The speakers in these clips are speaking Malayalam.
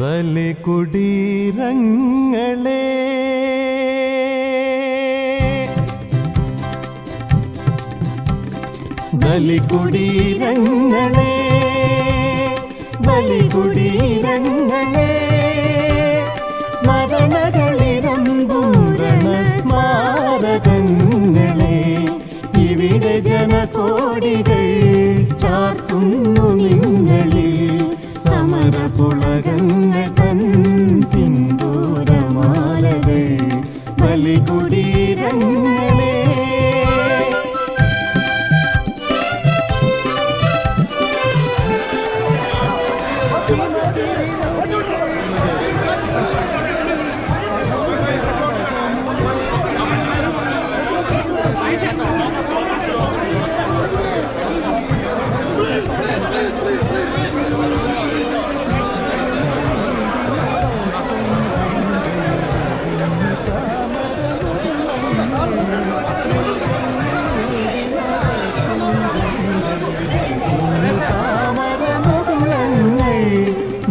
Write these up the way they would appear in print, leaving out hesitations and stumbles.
ബലികുടീരങ്ങളെ ബലികുടീരങ്ങളെ ബലികുടീരങ്ങളെ സ്മരണകളിരമ്പൂരണ സ്മാരകങ്ങളെ ഇവിടെ ജനകോടികൾ ചാർത്തുന്നു നിങ്ങളിൽ സമരപുളകങ്ങൾ തൻ സിന്ദൂരമാലകൾ ബലികുടീരങ്ങളെ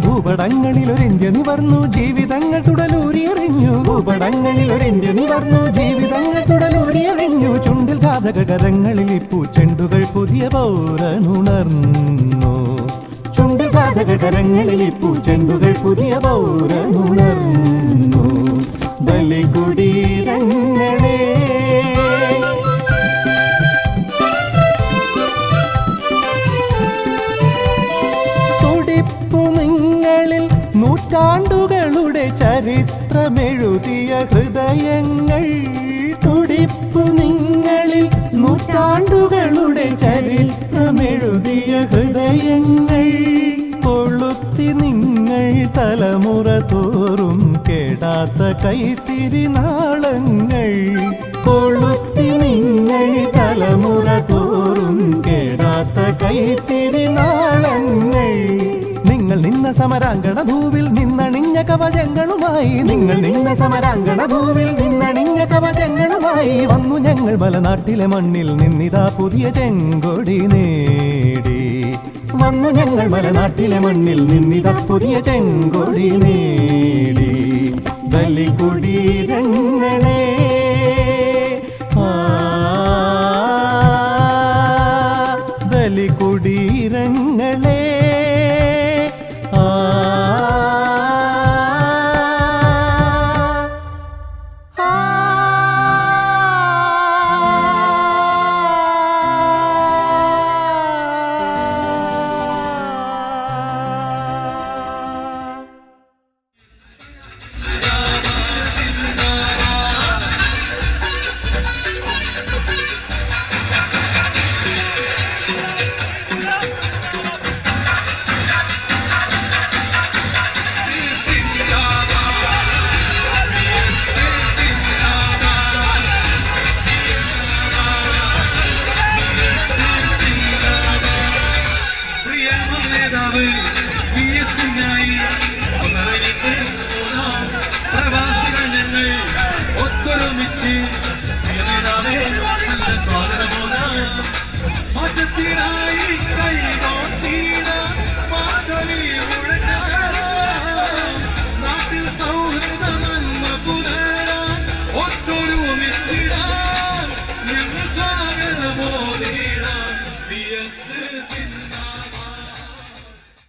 ഭൂപടങ്ങളിലൊരിന്ത്യ നിവർന്നു ജീവിതങ്ങൾ തുടലൂരിയെറിഞ്ഞു ഭൂപടങ്ങളിലൊരിന്ത്യ നിവർന്നു ജീവിതങ്ങൾ തുടലൂരിയെറിഞ്ഞു ചുണ്ടിൽ ഘാതകരങ്ങളിൽ പൂച്ചെണ്ടുകൾ പുതിയ പൗരനുണർന്നു ചുണ്ടിൽ ഘാതകരങ്ങളിൽ പൂച്ചെണ്ടുകൾ പുതിയ പൗരനുണർന്നു ബലികുടീരങ്ങളെ നൂറ്റാണ്ടുകളുടെ ചരിത്രമെഴുതിയ ഹൃദയങ്ങൾ തുടിപ്പു നിങ്ങളിൽ നൂറ്റാണ്ടുകളുടെ ചരിത്രമെഴുതിയ ഹൃദയങ്ങൾ കൊളുത്തി നിങ്ങൾ തലമുറ തോറും കേടാത്ത കൈത്തിരി നാളങ്ങൾ കൊളുത്തി നിങ്ങൾ തലമുറ തോറും കേടാത്ത കൈത്തിരി നാളങ്ങൾ നിങ്ങൾ നിന്ന സമരാങ്കണ ഭൂവിൽ നിന്നണിഞ്ഞ കവചങ്ങളുമായി നിങ്ങൾ നിന്ന സമരാങ്കണ ഭൂവിൽ നിന്നണിഞ്ഞ കവചങ്ങളുമായി വന്നു ഞങ്ങൾ മലനാട്ടിലെ മണ്ണിൽ നിന്നിതാ പുതിയ ചെങ്കൊടി നേടി വന്നു ഞങ്ങൾ മലനാട്ടിലെ മണ്ണിൽ നിന്നിതാ പുതിയ ചെങ്കൊടി നേടി ബലികുടീരങ്ങളെ ബലികുടീരങ്ങളെ Yes,